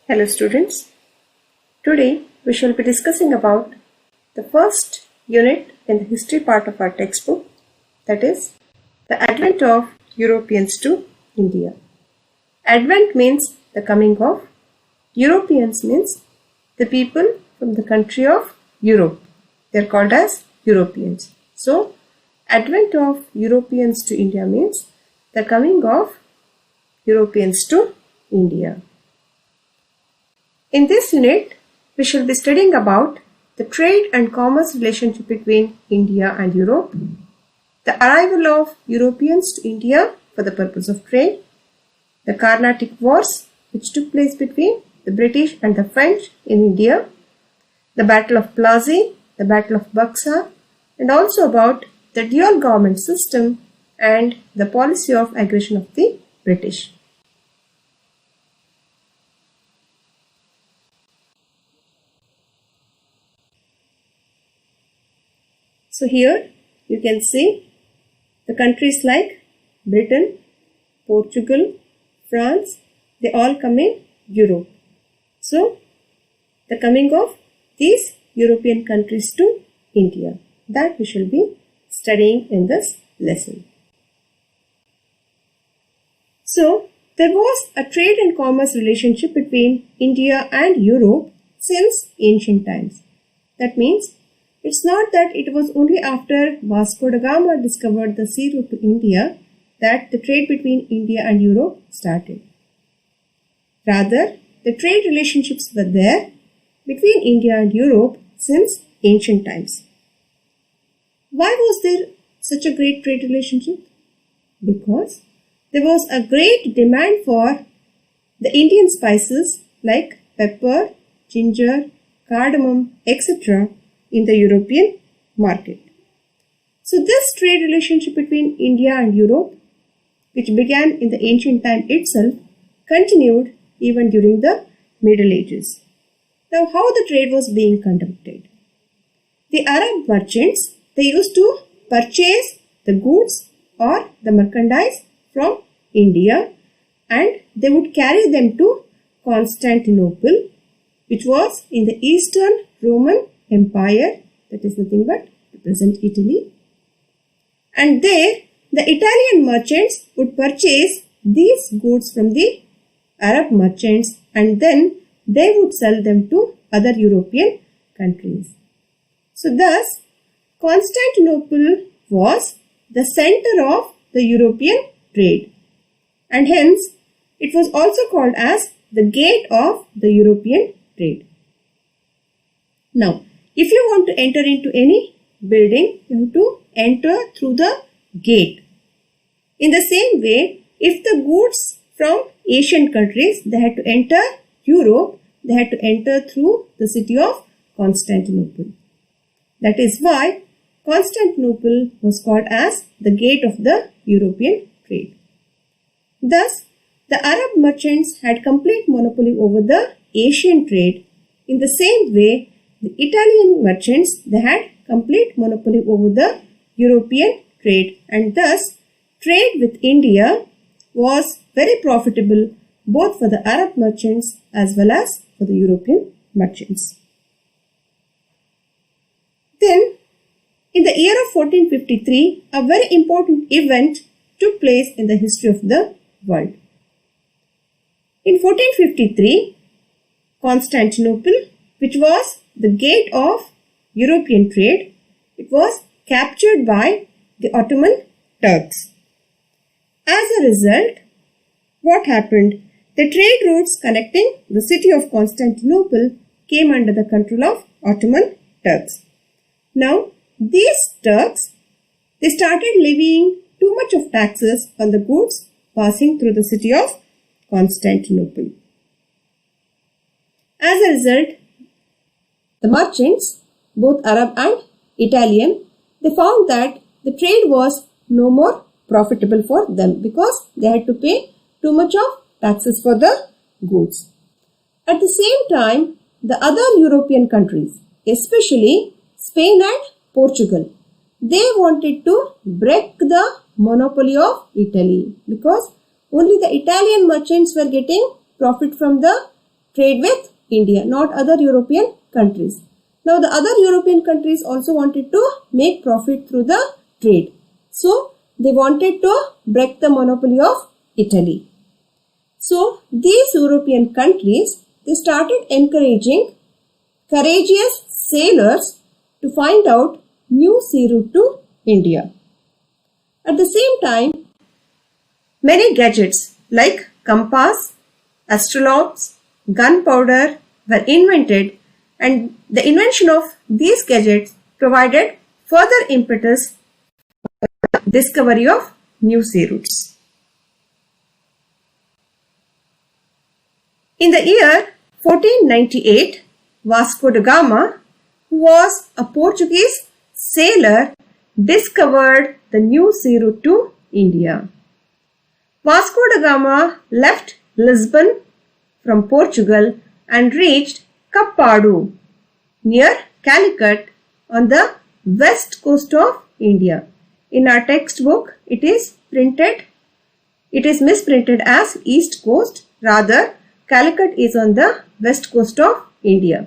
Hello students, today we shall be discussing about the first unit in the history part of our textbook, that is the advent of Europeans to India. Advent means the coming of, Europeans means the people from the country of Europe. They are called as Europeans. So advent of Europeans to India means the coming of Europeans to India. In this unit, we shall be studying about the trade and commerce relationship between India and Europe, the arrival of Europeans to India for the purpose of trade, the Carnatic Wars which took place between the British and the French in India, the Battle of Plassey, the Battle of Buxar, and also about the dual government system and the policy of aggression of the British. So here you can see the countries like Britain, Portugal, France, they all come in Europe. So the coming of these European countries to India, that we shall be studying in this lesson. So there was a trade and commerce relationship between India and Europe since ancient times. That means it's not that it was only after Vasco da Gama discovered the sea route to India that the trade between India and Europe started. Rather, the trade relationships were there between India and Europe since ancient times. Why was there such a great trade relationship? Because there was a great demand for the Indian spices like pepper, ginger, cardamom, etc. in the European market. So this trade relationship between India and Europe, which began in the ancient time itself, continued even during the Middle Ages. Now, how the trade was being conducted? The Arab merchants, they used to purchase the goods or the merchandise from India and they would carry them to Constantinople, which was in the Eastern Roman Empire, that is nothing but the present Italy. And there the Italian merchants would purchase these goods from the Arab merchants and then they would sell them to other European countries. So thus Constantinople was the center of the European trade and hence it was also called as the gate of the European trade. Now, if you want to enter into any building, you have to enter through the gate. In the same way, if the goods from Asian countries, they had to enter Europe, they had to enter through the city of Constantinople. That is why Constantinople was called as the gate of the European trade. Thus, the Arab merchants had complete monopoly over the Asian trade. In the same way, the Italian merchants, they had complete monopoly over the European trade and thus trade with India was very profitable both for the Arab merchants as well as for the European merchants. Then, in the year of 1453, a very important event took place in the history of the world. In 1453, Constantinople, which was the gate of European trade, it was captured by the Ottoman Turks. As a result, what happened? The trade routes connecting the city of Constantinople came under the control of Ottoman Turks. Now, these Turks, they started levying too much of taxes on the goods passing through the city of Constantinople. As a result, the merchants, both Arab and Italian, they found that the trade was no more profitable for them because they had to pay too much of taxes for the goods. At the same time, the other European countries, especially Spain and Portugal, they wanted to break the monopoly of Italy because only the Italian merchants were getting profit from the trade with India, not other European countries. Now the other European countries also wanted to make profit through the trade. So they wanted to break the monopoly of Italy. So these European countries, they started encouraging courageous sailors to find out new sea route to India. At the same time, many gadgets like compass, astrolabes, gunpowder were invented, and the invention of these gadgets provided further impetus for the discovery of new sea routes. In the year 1498, Vasco da Gama, who was a Portuguese sailor, discovered the new sea route to India. Vasco da Gama left Lisbon from Portugal and reached Kappadu near Calicut on the west coast of India. In our textbook, it is misprinted as East Coast. Rather, Calicut is on the west coast of India.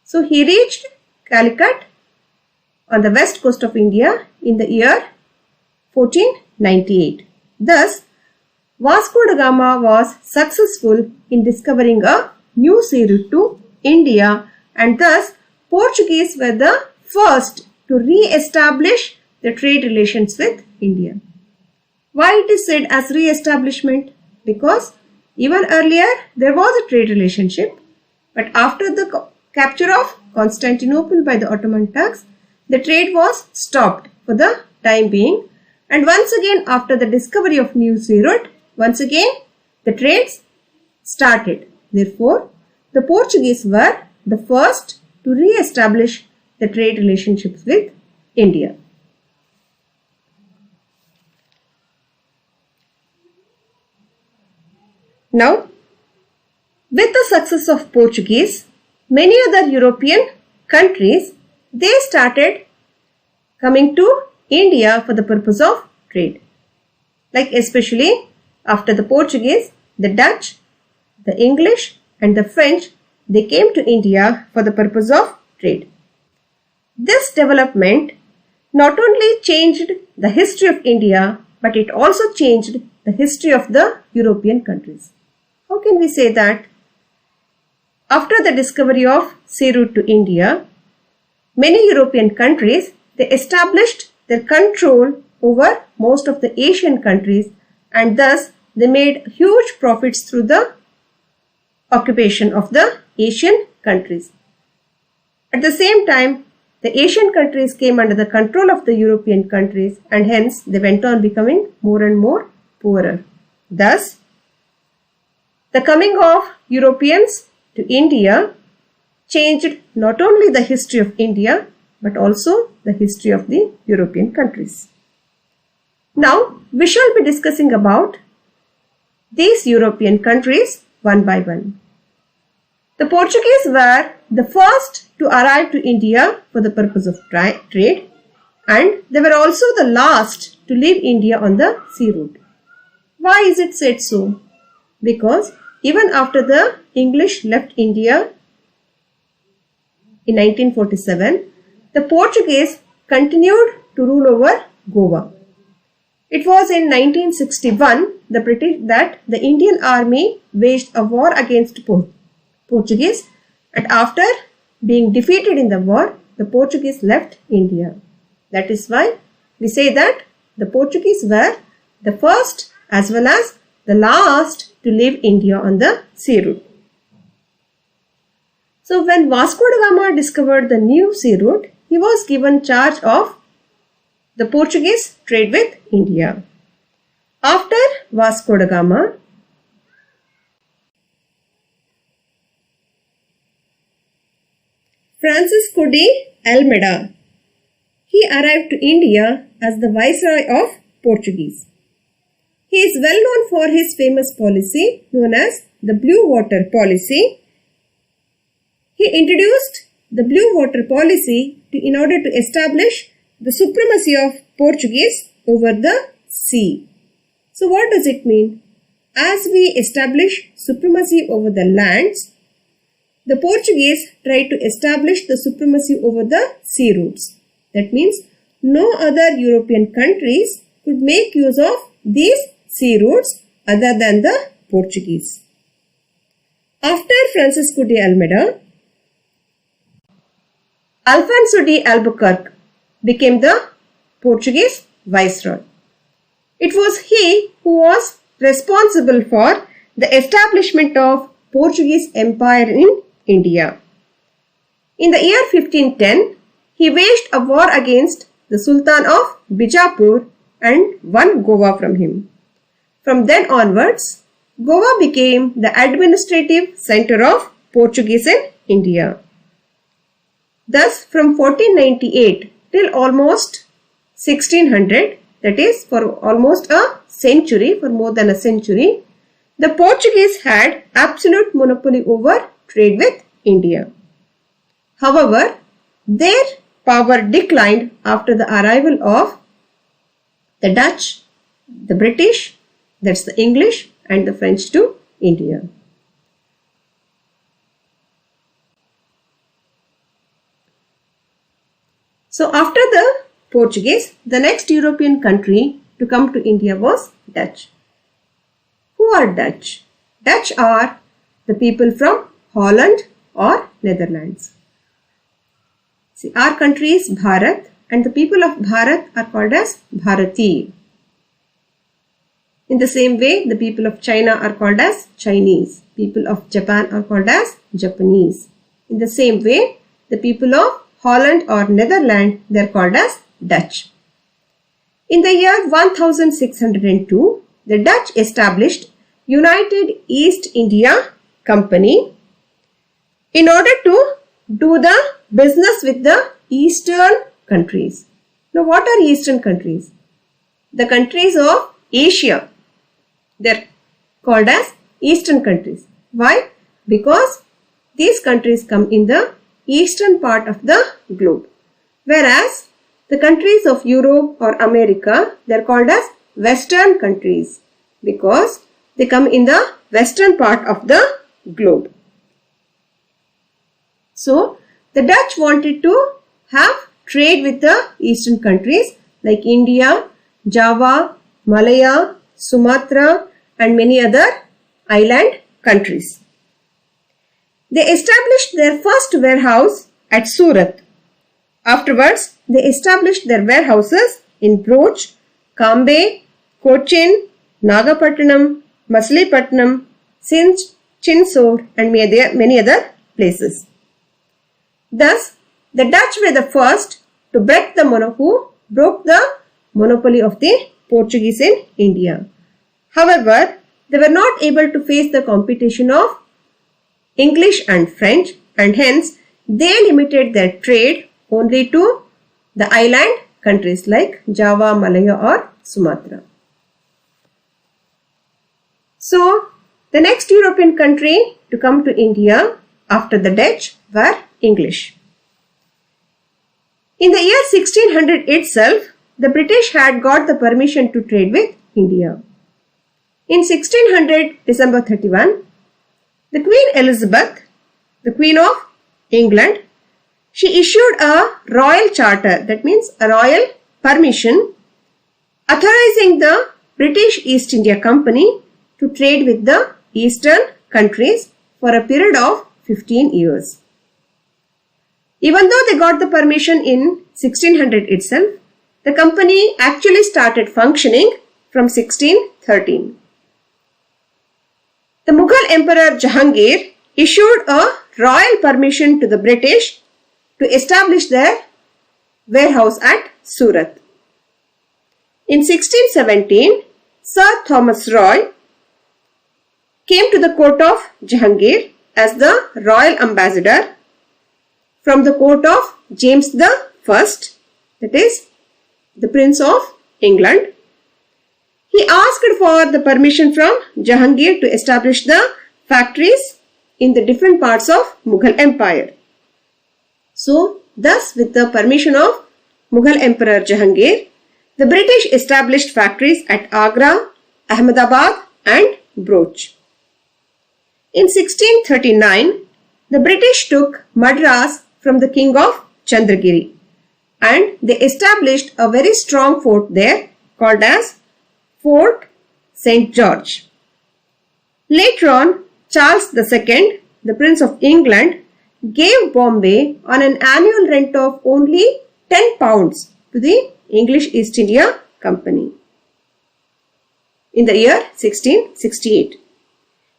So he reached Calicut on the west coast of India in the year 1498. Thus, Vasco da Gama was successful in discovering a new sea route to India, and thus Portuguese were the first to re-establish the trade relations with India. Why it is said as re-establishment? Because even earlier there was a trade relationship, but after the capture of Constantinople by the Ottoman Turks, the trade was stopped for the time being, and once again after the discovery of new sea route, once again the trades started. Therefore, the Portuguese were the first to re-establish the trade relationships with India. Now, with the success of Portuguese, many other European countries, they started coming to India for the purpose of trade. Like especially after the Portuguese, the Dutch, the English and the French, they came to India for the purpose of trade. This development not only changed the history of India, but it also changed the history of the European countries. How can we say that? After the discovery of sea route to India, many European countries, they established their control over most of the Asian countries, and thus they made huge profits through the occupation of the Asian countries. At the same time, the Asian countries came under the control of the European countries, and hence they went on becoming more and more poorer. Thus, the coming of Europeans to India changed not only the history of India, but also the history of the European countries. Now, we shall be discussing about these European countries one by one. The Portuguese were the first to arrive to India for the purpose of trade, and they were also the last to leave India on the sea route. Why is it said so? Because even after the English left India in 1947, the Portuguese continued to rule over Goa. It was in 1961 that the Indian army waged a war against Portuguese, and after being defeated in the war, the Portuguese left India. That is why we say that the Portuguese were the first as well as the last to leave India on the sea route. So when Vasco da Gama discovered the new sea route, he was given charge of the Portuguese trade with India. After Vasco da Gama, Francisco de Almeida, he arrived to India as the Viceroy of Portuguese. He is well known for his famous policy known as the Blue Water Policy. He introduced the Blue Water Policy in order to establish the supremacy of Portuguese over the sea. So what does it mean? As we establish supremacy over the lands, the Portuguese tried to establish the supremacy over the sea routes. That means no other European countries could make use of these sea routes other than the Portuguese. After Francisco de Almeida, Alfonso de Albuquerque became the Portuguese viceroy. It was he who was responsible for the establishment of Portuguese Empire in India. In the year 1510, he waged a war against the Sultan of Bijapur and won Goa from him. From then onwards, Goa became the administrative center of Portuguese in India. Thus, from 1498 till almost 1600, that is for almost a century, for more than a century, the Portuguese had absolute monopoly over trade with India. However, their power declined after the arrival of the Dutch, the British, that's the English, and the French to India. So after the Portuguese, the next European country to come to India was Dutch. Who are Dutch? Dutch are the people from Holland or Netherlands. See, our country is Bharat and the people of Bharat are called as Bharatiya. In the same way, the people of China are called as Chinese. People of Japan are called as Japanese. In the same way, the people of Holland or Netherlands, they are called as Dutch. In the year 1602, the Dutch established United East India Company in order to do the business with the eastern countries. Now, what are eastern countries? The countries of Asia. They are called as eastern countries. Why? Because these countries come in the eastern part of the globe. Whereas the countries of Europe or America, they are called as western countries because they come in the western part of the globe. So, the Dutch wanted to have trade with the eastern countries like India, Java, Malaya, Sumatra and many other island countries. They established their first warehouse at Surat. Afterwards, they established their warehouses in Broch, Kambe, Cochin, Nagapattinam, Maslipatnam, Sindh, Chinsor and many other places. Thus, the Dutch were the first to break the broke the monopoly of the Portuguese in India. However, they were not able to face the competition of English and French and hence they limited their trade only to the island countries like Java, Malaya or Sumatra. So, the next European country to come to India after the Dutch were English. In the year 1600 itself, the British had got the permission to trade with India. In 1600, December 31, the Queen Elizabeth, the Queen of England, she issued a royal charter, that means a royal permission, authorizing the British East India Company to trade with the eastern countries for a period of 15 years. Even though they got the permission in 1600 itself, the company actually started functioning from 1613. The Mughal Emperor Jahangir issued a royal permission to the British to establish their warehouse at Surat. In 1617, Sir Thomas Roy came to the court of Jahangir as the royal ambassador from the court of James I, that is the Prince of England. He asked for the permission from Jahangir to establish the factories in the different parts of Mughal Empire. So, thus with the permission of Mughal Emperor Jahangir, the British established factories at Agra, Ahmedabad and Broch. In 1639, the British took Madras from the king of Chandragiri and they established a very strong fort there called as Fort St. George. Later on, Charles II, the Prince of England, gave Bombay on an annual rent of only £10 to the English East India Company in the year 1668.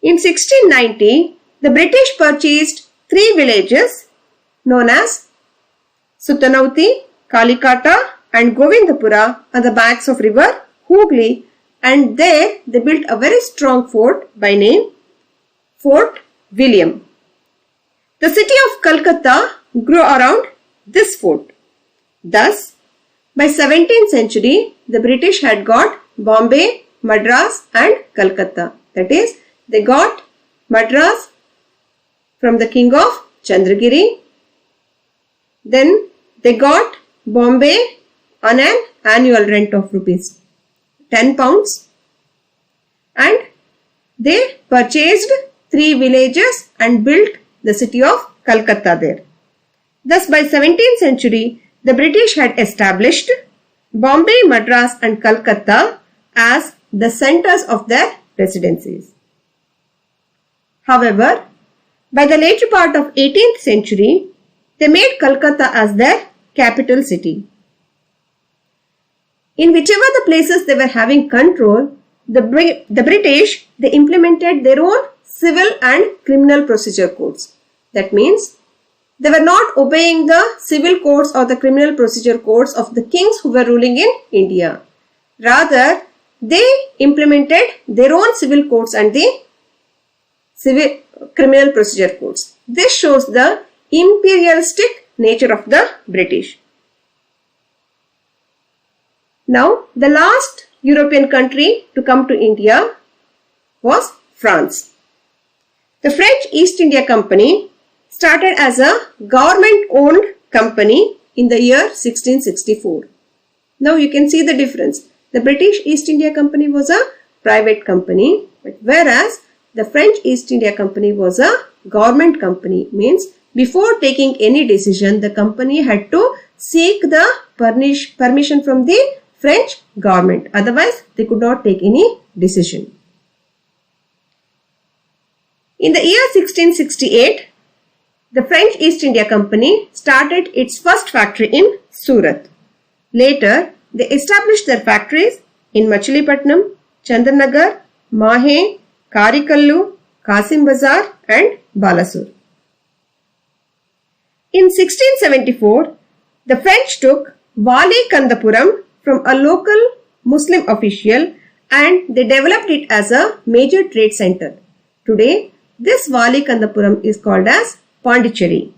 In 1690, the British purchased 3 villages known as Sutanauti, Kalikata and Govindapura on the banks of river Hooghly, and there they built a very strong fort by name Fort William. The city of Calcutta grew around this fort. Thus, by 17th century, the British had got Bombay, Madras and Calcutta. That is, they got Madras from the king of Chandragiri. Then they got Bombay on an annual rent of rupees £10 and they purchased 3 villages and built the city of Calcutta there. Thus, by 17th century, the British had established Bombay, Madras and Calcutta as the centers of their residencies. However, by the later part of 18th century, they made Calcutta as their capital city. In whichever the places they were having control, the British, they implemented their own civil and criminal procedure codes. That means they were not obeying the civil codes or the criminal procedure codes of the kings who were ruling in India. Rather, they implemented their own civil codes and the civil criminal procedure codes. This shows the imperialistic nature of the British. Now, the last European country to come to India was France. The French East India Company started as a government-owned company in the year 1664. Now you can see the difference. The British East India Company was a private company, but whereas the French East India Company was a government company. Means before taking any decision, the company had to seek the permission from the French government. Otherwise, they could not take any decision. In the year 1668, the French East India Company started its first factory in Surat. Later, they established their factories in Machilipatnam, Chandranagar, Mahe, Karikallu, Kasim Bazar and Balasur. In 1674, the French took Wali Kandapuram from a local Muslim official and they developed it as a major trade center. Today, this Wali Kandapuram is called as Pondicherry.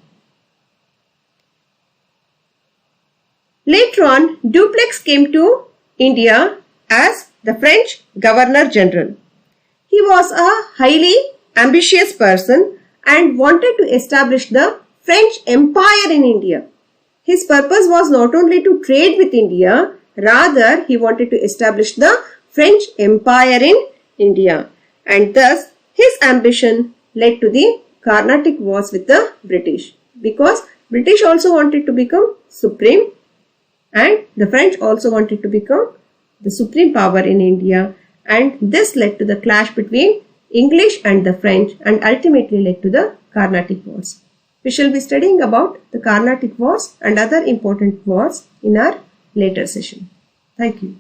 Later on, Dupleix came to India as the French Governor General. He was a highly ambitious person and wanted to establish the French Empire in India. His purpose was not only to trade with India, rather he wanted to establish the French Empire in India, and thus his ambition led to the Carnatic Wars with the British, because British also wanted to become supreme and the French also wanted to become the supreme power in India, and this led to the clash between English and the French and ultimately led to the Carnatic Wars. We shall be studying about the Carnatic Wars and other important wars in our later session. Thank you.